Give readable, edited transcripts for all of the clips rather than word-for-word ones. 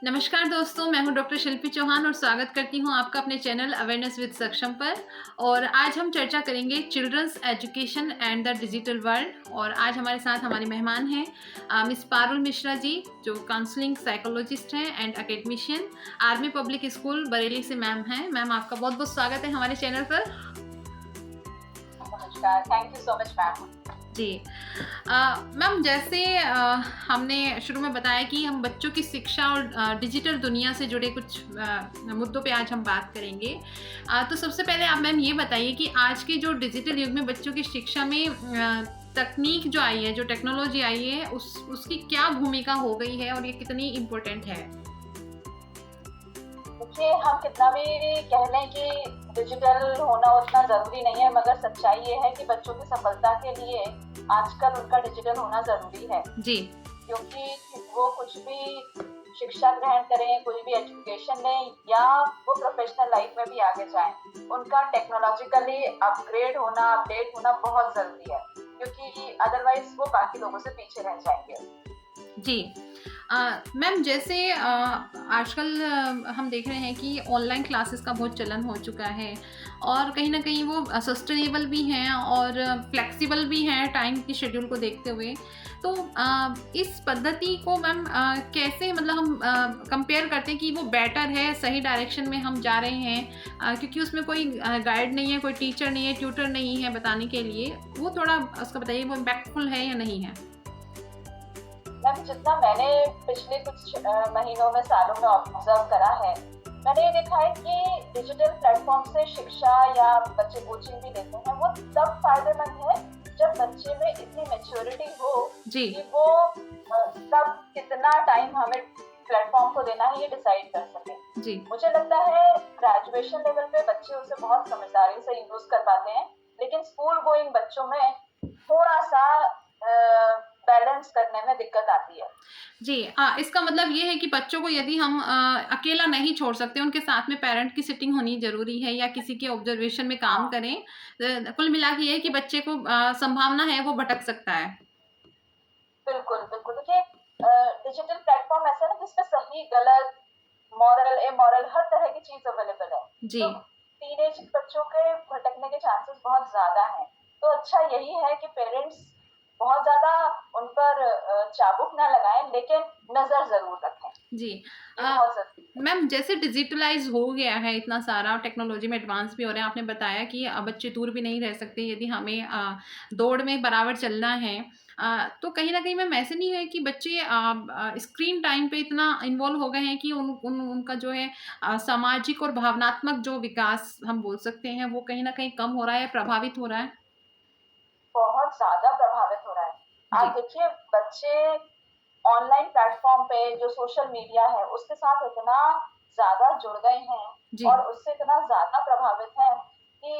नमस्कार दोस्तों, मैं हूं डॉक्टर शिल्पी चौहान और स्वागत करती हूं आपका अपने चैनल अवेयरनेस विद सक्षम पर। और आज हम चर्चा करेंगे childrens education and the digital world. और आज हमारे साथ हमारे मेहमान हैं मिस पारुल मिश्रा जी, जो काउंसलिंग साइकोलॉजिस्ट हैं and academician, army public school Bareilly से मैम हैं। मैम, आपका बहुत बहुत स्वागत है हमारे चैनल पर। नमस्कार, thank you so much ma'am. जी मैम, जैसे हमने शुरू में बताया कि हम बच्चों की शिक्षा और डिजिटल दुनिया से जुड़े कुछ मुद्दों पे आज हम बात करेंगे। तो सबसे पहले आप मैम ये बताइए कि आज के जो डिजिटल युग में बच्चों की शिक्षा में तकनीक जो आई है, जो टेक्नोलॉजी आई है, उसकी क्या भूमिका हो गई है और ये कितनी इम्पोर्टेंट है? देखिए, हम कितना भी कह लें कि डिजिटल होना उतना जरूरी नहीं है, मगर सच्चाई ये है कि बच्चों की सफलता के लिए आजकल उनका डिजिटल होना जरूरी है। जी। क्योंकि वो कुछ भी शिक्षा ग्रहण करें, कोई भी एजुकेशन लें या वो प्रोफेशनल लाइफ में भी आगे जाएं, उनका टेक्नोलॉजिकली अपग्रेड होना, अपडेट होना बहुत जरूरी है, क्योंकि अदरवाइज वो बाकी लोगों से पीछे रह जाएंगे। जी मैम, जैसे आजकल हम देख रहे हैं कि ऑनलाइन क्लासेस का बहुत चलन हो चुका है और कहीं ना कहीं वो सस्टेनेबल भी हैं और फ्लेक्सिबल भी हैं टाइम की शेड्यूल को देखते हुए। तो इस पद्धति को मैम कैसे, मतलब हम कंपेयर करते हैं कि वो बेटर है, सही डायरेक्शन में हम जा रहे हैं, क्योंकि उसमें कोई गाइड नहीं है, कोई टीचर नहीं है, ट्यूटर नहीं है बताने के लिए। वो थोड़ा उसका बताइए, वो इम्पैक्टफुल है या नहीं है? मैम, जितना मैंने पिछले कुछ महीनों में, सालों में ऑब्जर्व करा है, मैंने ये देखा है कि डिजिटल प्लेटफॉर्म से शिक्षा या बच्चे कोचिंग भी लेते हैं, वो तब फायदेमंद है जब बच्चे में इतनी मैच्योरिटी हो जी। कि वो तब कितना टाइम हमें प्लेटफॉर्म को देना है ये डिसाइड कर सके। जी। मुझे लगता है ग्रेजुएशन लेवल पे बच्चे उसे बहुत समझदारी से यूज कर पाते हैं, लेकिन स्कूल गोइंग बच्चों में थोड़ा सा बैलेंस करने में दिक्कत आती है। जी, इसका मतलब ये है कि बच्चों को यदि हम अकेला नहीं छोड़ सकते, उनके साथ में पेरेंट की सिटिंग होनी ज़रूरी है या किसी के ऑब्जर्वेशन में काम करें। कुल मिला के ये है कि बच्चे को संभावना है वो भटक सकता है। बिल्कुल, बिल्कुल। देखिए, डिजिटल प्लेटफॉर्म ऐसा है जिसपे सही, गलत, मॉरल, इमॉरल हर तरह की चीज अवेलेबल है। जी। तो टीनेज बच्चों के भटकने के चांसेस बहुत ज्यादा हैं। तो अच्छा यही है कि पेरेंट्स बहुत ज्यादा उन पर चाबुक ना लगाएं, लेकिन नजर जरूर रखें। जी। ये बहुत जरूरी है। मैम, जैसे डिजिटलाइज हो गया है इतना सारा, टेक्नोलॉजी में एडवांस भी हो रहे हैं, आपने बताया कि बच्चे दूर भी नहीं रह सकते यदि हमें दौड़ में बराबर चलना है। तो कहीं ना कहीं मैम ऐसे नहीं है कि बच्चे स्क्रीन टाइम पे इतना इन्वॉल्व हो गए हैं कि उनका जो है सामाजिक और भावनात्मक जो विकास हम बोल सकते हैं वो कहीं ना कहीं कम हो रहा है, प्रभावित हो रहा है? बहुत ज्यादा प्रभावित हो रहा है। जी। आप देखिए, बच्चे ऑनलाइन प्लेटफॉर्म पे जो सोशल मीडिया है उसके साथ इतना ज्यादा जुड़ गए हैं जी। और उससे इतना ज्यादा प्रभावित है कि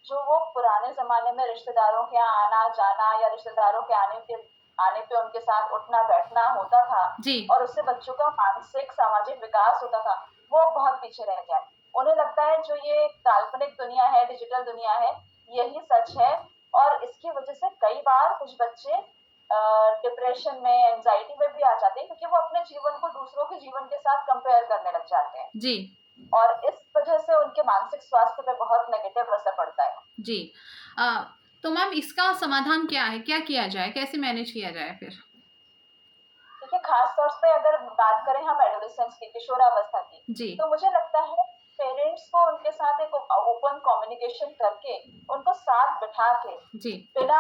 जो वो पुराने जमाने में रिश्तेदारों के यहाँ आना जाना या रिश्तेदारों के आने पे उनके साथ उठना बैठना होता था जी। और उससे बच्चों का मानसिक सामाजिक विकास होता था, वो बहुत पीछे रह गया। उन्हें लगता है जो ये काल्पनिक दुनिया है, डिजिटल दुनिया है, यही सच है। और इसकी वजह से कई बार कुछ बच्चे डिप्रेशन में, एंजाइटी में भी आ जाते हैं, क्योंकि वो अपने जीवन को दूसरों के जीवन के साथ कंपेयर करने लग जाते हैं। जी। और इस वजह से उनके मानसिक स्वास्थ्य पे बहुत नेगेटिव असर पड़ता है। जी। तो मैम, इसका समाधान क्या है, क्या किया जाए, कैसे मैनेज किया जाए फिर? देखिए, खास तौर पे अगर बात करें हम एडोलेसेंस की, किशोरावस्था की, जी। तो मुझे लगता है पेरेंट्स को उनके साथ एक ओपन कम्युनिकेशन करके, उनको साथ बिठा के, जी। बिना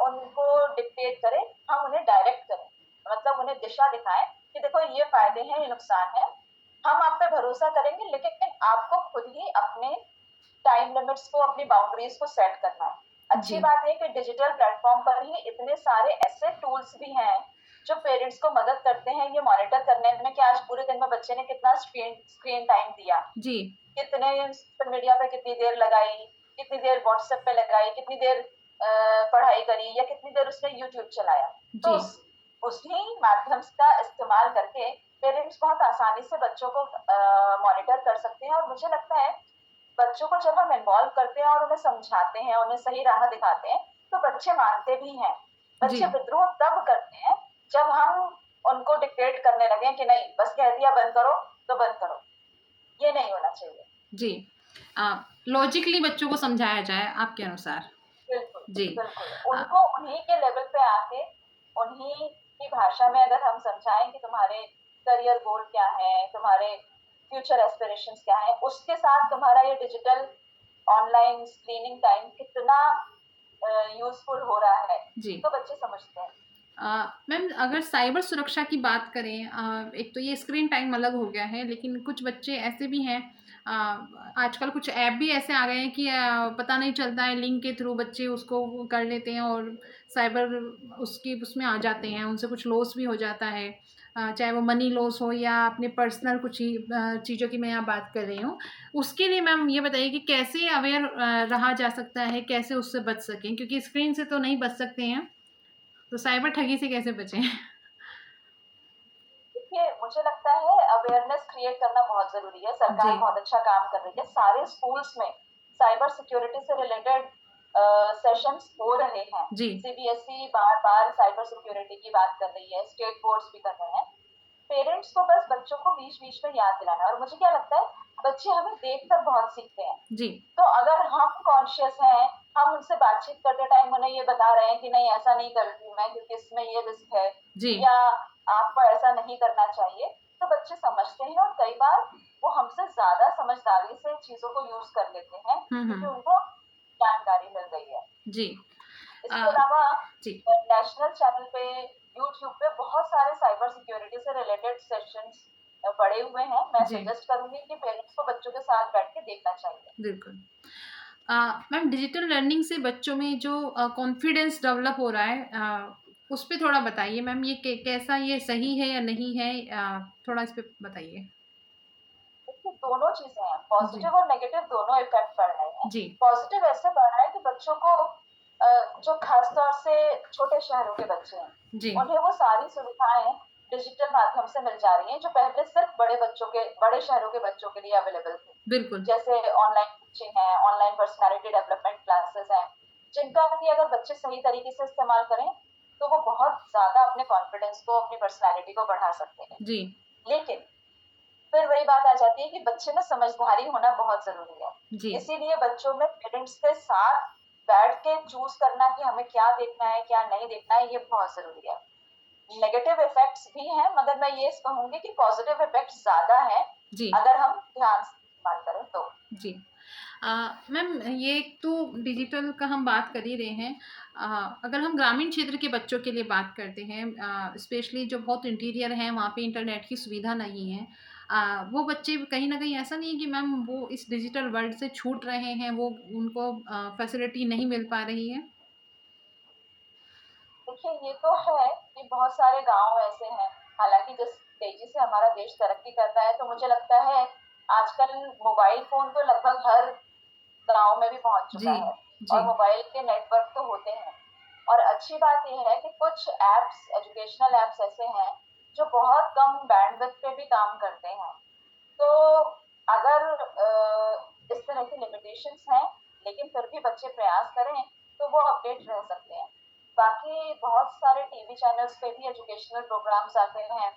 उनको डिक्टेट करें, हम उन्हें डायरेक्ट करें, मतलब उन्हें दिशा दिखाएं कि देखो ये फायदे हैं, ये नुकसान है, हम आप पे भरोसा करेंगे, लेकिन आपको खुद ही अपने टाइम लिमिट्स को, अपनी बाउंड्रीज को सेट करना है। अच्छी जी। बात है कि डिजिटल प्लेटफॉर्म पर ही इतने सारे ऐसे टूल्स भी हैं जो पेरेंट्स को मदद करते हैं ये मॉनिटर करने में कि आज पूरे दिन में बच्चे ने कितना स्क्रीन टाइम दिया, जी। कितने सोशल मीडिया पे कितनी देर लगाई, कितनी देर व्हाट्सएप पे लगाई, कितनी देर पढ़ाई करी, या कितनी देर उसने यूट्यूब चलाया। तो जी। उसी माध्यम का इस्तेमाल करके पेरेंट्स बहुत आसानी से बच्चों को मॉनिटर कर सकते हैं। और मुझे लगता है बच्चों को जब हम इन्वॉल्व करते हैं और उन्हें समझाते हैं, उन्हें सही राह दिखाते हैं, तो बच्चे मानते भी हैं। बच्चे जी, विद्रोह तब करते हैं जब हम उनको डिक्टेट करने लगे कि नहीं बस कह दिया बंद करो तो बंद करो, ये नहीं होना चाहिए। जी। लॉजिकली बच्चों को समझाया जाए आपके अनुसार। बिल्कुल, जी। बिल्कुल। अ, उनको उन्हीं के लेवल पे आके, उन्हीं की भाषा में अगर हम समझाएँ कि तुम्हारे करियर गोल क्या हैं, तुम्हारे फ्यूचर एस्पिरेशंस क्या हैं, उसके साथ तुम्हारा ये डिजिटल ऑनलाइन स्क्रीनिंग टाइम कितना यूज़फुल हो रहा है, जी। तो बच्चे समझते हैं। मैम अगर साइबर सुरक्षा की बात करें, एक तो ये स्क्रीन टाइम अलग हो गया है, लेकिन कुछ बच्चे ऐसे भी हैं, अ, आजकल कुछ ऐप भी ऐसे आ गए हैं कि पता नहीं चलता है, लिंक के थ्रू बच्चे उसको वो कर लेते हैं और साइबर उसकी उसमें आ जाते हैं, उनसे कुछ लॉस भी हो जाता है, चाहे वो मनी लॉस हो या अपने पर्सनल कुछ ही चीज़ों की मैं यहाँ बात कर रही हूँ। उसके लिए मैम ये बताइए कि कैसे अवेयर रहा जा सकता है, कैसे उससे बच सकें? क्योंकि स्क्रीन से तो नहीं बच सकते हैं, तो साइबर ठगी से कैसे बचें? देखिए, मुझे लगता है अवेयरनेस क्रिएट करना बहुत ज़रूरी है, जी, सरकार बहुत अच्छा काम कर रही है। सारे स्कूल्स में साइबर सिक्योरिटी से रिलेटेड सेशंस हो रहे हैं। जी, सीबीएसई बार-बार साइबर सिक्योरिटी की बात कर रही है, स्टेट बोर्ड्स भी कर रहे हैं। पेरेंट्स को बस बच्चों को बीच-बीच में याद दिलाना है और मुझे क्या लगता है, बच्चे हमें देखकर बहुत सीखते हैं। जी, तो अगर हम कॉन्शियस हैं, हम उनसे बातचीत करते टाइम उन्हें ये बता रहे हैं कि नहीं ऐसा नहीं करती हूँ मैं क्योंकि इसमें ये रिस्क है जी। या आपको ऐसा नहीं करना चाहिए, तो बच्चे समझते हैं और कई बार वो हमसे ज़्यादा समझदारी से चीज़ों को यूज़ कर लेते हैं हुँ, क्योंकि हुँ। उनको जानकारी मिल गई है। जी। अ, इसके अलावा जी, नेशनल चैनल पे, यूट्यूब पे बहुत सारे साइबर सिक्योरिटी से रिलेटेड सेशंस पड़े हुए हैं। मैं जी, सजेस्ट करूँगी कि पेरेंट्स को बच्चों के साथ बैठ के देखना चाहिए। बिल्कुल। मैम डिजिटल लर्निंग से बच्चों में जो कॉन्फिडेंस डेवलप हो रहा है, उस पे थोड़ा बताइए मैम, ये कैसा ये सही है या नहीं है? थोड़ा इस पे बताइए। देखिए दोनों चीज़ें हैं, जी, पॉज़िटिव और नेगेटिव दोनों इफ़ेक्ट पड़ रहे हैं। जी, पॉज़िटिव ऐसे पड़ रहा है कि बच्चों को जो ख़ास तौर से छोटे शहरों के बच्चे हैं, जी, उन्हें वो सारी सुविधाएँ डिजिटल माध्यम से मिल जा रही हैं, जो पहले सिर्फ़ बड़े शहरों के बच्चों के लिए अवेलेबल थी। बिल्कुल। जैसे ऑनलाइन कोचिंग है, ऑनलाइन पर्सनैलिटी डेवलपमेंट क्लासेस हैं, जिनका कि अगर बच्चे सही तरीके से इस्तेमाल करें, तो वो बहुत ज़्यादा अपने कॉन्फिडेंस को, अपनी पर्सनैलिटी को बढ़ा सकते हैं। जी, लेकिन फिर वही बात आ जाती है कि बच्चे में समझदारी होना बहुत ज़रूरी है। जी, इसीलिए बच्चों में पेरेंट्स के साथ बैठ के चूज़ करना कि हमें क्या देखना है, क्या नहीं देखना है, ये बहुत ज़रूरी है। नेगेटिव इफ़ेक्ट्स भी हैं, मगर मैं ये कहूँगी कि पॉज़िटिव इफ़ेक्ट्स ज़्यादा हैं, जी, अगर हम ध्यान से इस्तेमाल करें तो। जी। मैम ये एक तो डिजिटल का हम बात कर ही रहे हैं। अगर हम ग्रामीण क्षेत्र के बच्चों के लिए बात करते हैं, स्पेशली जो बहुत इंटीरियर हैं वहाँ पे इंटरनेट की सुविधा नहीं है, वो बच्चे कहीं न कहीं ऐसा नहीं है कि मैम वो इस डिजिटल वर्ल्ड से छूट रहे हैं, वो उनको फैसिलिटी नहीं मिल पा रही है? देखिए, ये तो है कि बहुत सारे गाँव ऐसे हैं, हालाँकि जिस तेज़ी से हमारा देश तरक्की कर रहा है, तो मुझे लगता है आजकल मोबाइल फ़ोन तो लगभग हर गाँव में भी पहुँच जी, चुका है जी, और मोबाइल के नेटवर्क तो होते हैं। और अच्छी बात ये है कि कुछ ऐप्स, एजुकेशनल ऐप्स ऐसे हैं, जो बहुत कम बैंडविड्थ पे भी काम करते हैं। तो अगर इस तरह की लिमिटेशंस हैं, लेकिन फिर भी बच्चे प्रयास करें, तो वो अपडेट रह सकते हैं। बाकी बहुत सारे टीवी चैनल्स पे भी एजुकेशनल प्रोग्राम्स आते हैं।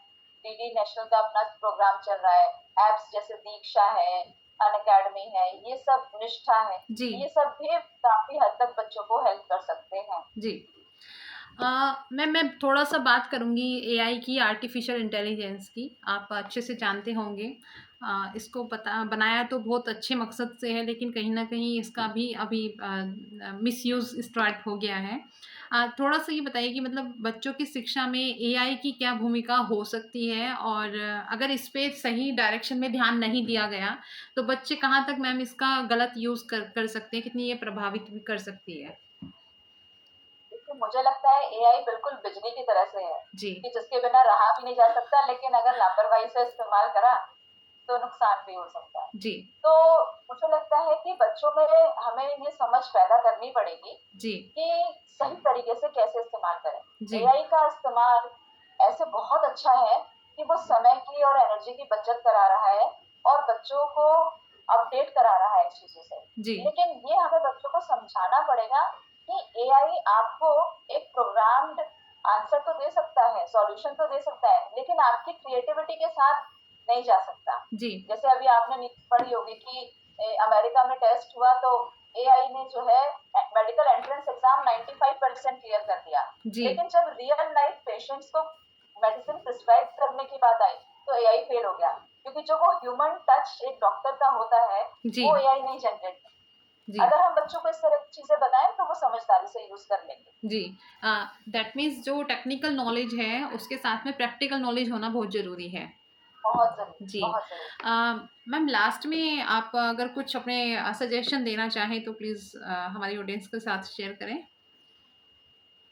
डीडी नेशनल का अपना प्रोग्राम चल रहा है। ऐप्स जैसे दीक्षा है, अनअकैडमी है, ये सब निष्ठा है, जी, ये सब भी काफ़ी हद तक बच्चों को हेल्प कर सकते हैं। जी। मैं थोड़ा-सा बात करूँगी एआई की, आर्टिफ़िशियल इंटेलिजेंस की। आप अच्छे से जानते होंगे। इसको पता बनाया तो बहुत अच्छे मकसद से है, लेकिन कहीं न कहीं इसका भी अभी मिसयूज़ स्टार्ट हो गया है। थोड़ा-सा ये बताइए कि मतलब बच्चों की शिक्षा में एआई की क्या भूमिका हो सकती है? और अगर इस पे सही डायरेक्शन में ध्यान नहीं दिया गया, तो बच्चे कहाँ तक मैम इसका गलत यूज़ कर कर सकते हैं? कितनी ये प्रभावित भी कर सकती है? देखिए, मुझे लगता है एआई बिल्कुल बिजली की तरह से है, जी, कि जिसके बिना रहा भी नहीं जा सकता, लेकिन अगर लापरवाही से इस्तेमाल करा, तो नुकसान भी हो सकता है। जी, तो मुझे लगता है कि बच्चों में हमें ये समझ पैदा करनी पड़ेगी जी, कि सही तरीके से कैसे इस्तेमाल करें। जी। एआई का इस्तेमाल ऐसे बहुत अच्छा है कि वो समय की और एनर्जी की बचत करा रहा है और बच्चों को अपडेट करा रहा है चीज़ों से। जी, लेकिन ये हमें बच्चों को समझाना पड़ेगा कि एआई आपको एक प्रोग्राम प्रोग्राम्ड आंसर तो दे सकता है, सॉल्यूशन तो दे सकता है, लेकिन आपकी क्रिएटिविटी के साथ नहीं जा सकता। जी जैसे अभी आपने न्यूज़ पढ़ी होगी कि अमेरिका में टेस्ट हुआ तो एआई ने जो है मेडिकल एंट्रेंस एग्जाम 95% क्लियर कर दिया, जी लेकिन जब रियल लाइफ पेशेंट्स को मेडिसिन प्रिस्क्राइब करने की बात आई तो एआई फेल हो गया, क्योंकि जो वो ह्यूमन टच एक डॉक्टर का होता है जी वो एआई नहीं जनरेट। जी अगर हम बच्चों को इस तरह की चीजें बताएं तो वो समझदारी से यूज कर लेंगे। जी दैट मीन्स जो टेक्निकल नॉलेज है उसके साथ में प्रैक्टिकल नॉलेज होना बहुत ज़रूरी है। बहुत जरूरी, जी बहुत जरूरी। मैम लास्ट में आप अगर कुछ अपने सजेशन देना चाहें तो प्लीज़ हमारी ऑडियंस के साथ शेयर करें।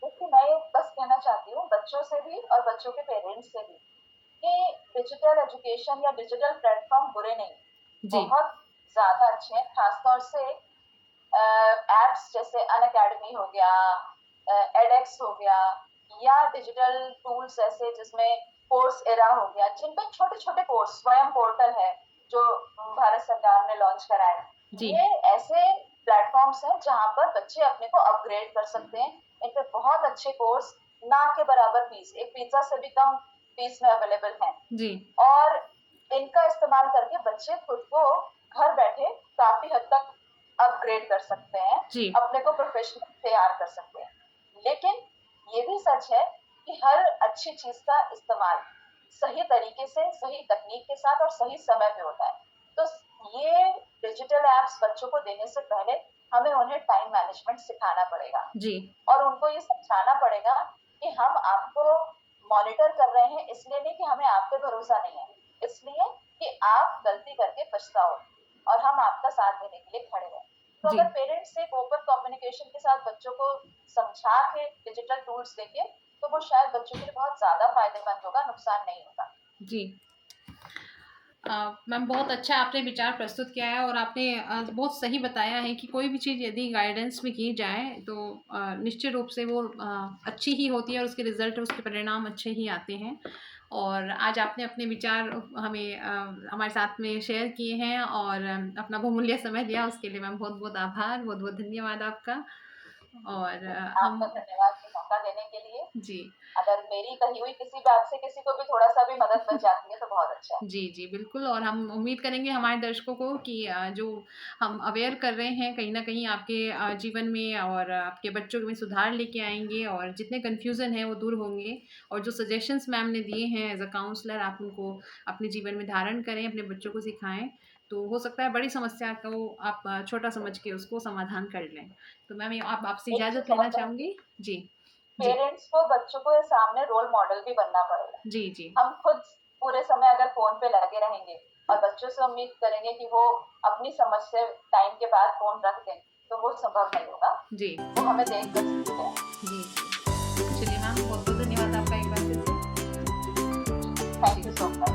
देखिए मैं बस कहना चाहती हूँ बच्चों से भी और बच्चों के पेरेंट्स से भी कि डिजिटल एजुकेशन या डिजिटल प्लेटफॉर्म बुरे नहीं, जी बहुत ज्यादा अच्छे हैं। खासतौर से एप्स जैसे अनअकैडमी हो गया, एडेक्स हो गया, या डिजिटल टूल्स ऐसे जिसमें कोर्स एरा हो गया, जिनमें छोटे छोटे कोर्स, स्वयं पोर्टल है जो भारत सरकार ने लॉन्च करा है। जी ये ऐसे प्लेटफॉर्म्स हैं जहाँ पर बच्चे अपने को अपग्रेड कर सकते हैं। इन पे बहुत अच्छे कोर्स ना के बराबर फीस, एक पिज्जा से भी कम फीस में अवेलेबल हैं, जी और इनका इस्तेमाल करके बच्चे खुद को घर बैठे काफी हद तक अपग्रेड कर सकते हैं, जी अपने को प्रोफेशनल तैयार कर सकते हैं। लेकिन ये भी सच है कि हर अच्छी चीज का इस्तेमाल सही तरीके से, सही तकनीक के साथ और सही समय पे होता है। तो ये डिजिटल एप्स बच्चों को देने से पहले हमें उन्हें टाइम मैनेजमेंट सिखाना पड़ेगा जी और उनको ये समझाना पड़ेगा कि हम आपको मॉनिटर कर रहे हैं, इसलिए नहीं कि हमें आप पे भरोसा नहीं है, इसलिए कि आप गलती करके पछताओ और हम आपका साथ देने के लिए खड़े हैं। तो जी अगर पेरेंट्स एक ओपन कम्युनिकेशन के साथ बच्चों को समझा के डिजिटल टूल्स देके तो वो शायद बच्चों के लिए बहुत ज्यादा फायदेमंद होगा, नुकसान नहीं होगा। जी मैम बहुत अच्छा आपने विचार प्रस्तुत किया है और आपने बहुत सही बताया है कि कोई भी चीज़ यदि गाइडेंस में की जाए तो निश्चित रूप से वो अच्छी ही होती है और उसके रिजल्ट, उसके परिणाम अच्छे ही आते हैं। और आज आपने अपने विचार हमें हमारे साथ में शेयर किए हैं और अपना बहुमूल्य समय दिया, उसके लिए मैम बहुत बहुत आभार, बहुत बहुत धन्यवाद आपका। और हम आपका धन्यवाद ये मौका देने के लिए। जी अगर मेरी कही हुई किसी बात से किसी को भी थोड़ा सा भी मदद मिल जाती है तो बहुत अच्छा है। जी जी बिल्कुल, और हम उम्मीद करेंगे हमारे दर्शकों को कि जो हम अवेयर कर रहे हैं कहीं ना कहीं आपके जीवन में और आपके बच्चों में सुधार लेके आएंगे और जितने कन्फ्यूज़न हैं वो दूर होंगे। और जो सजेशंस मैम ने दिए हैं एज अ काउंसलर आप उनको अपने जीवन में धारण करें, अपने बच्चों को सिखाएं, तो हो सकता है बड़ी समस्या को आप छोटा समझ के उसको समाधान कर लें। तो मैम आप आपसे एक इजाज़त चीज लेना और है, चाहूँगी। जी जी पेरेंट्स को बच्चों को सामने रोल मॉडल भी बनना पड़ेगा। जी जी हम खुद पूरे समय अगर फोन पे लगे रहेंगे और बच्चों से उम्मीद करेंगे कि वो अपनी समझ से टाइम के बाद फोन रख दें तो वो संभव नहीं होगा। जी वो हमें देख कर सीखते हैं। जी जी चलिए मैम बहुत बहुत धन्यवाद आपका एक बार फिर से। Thank you so much.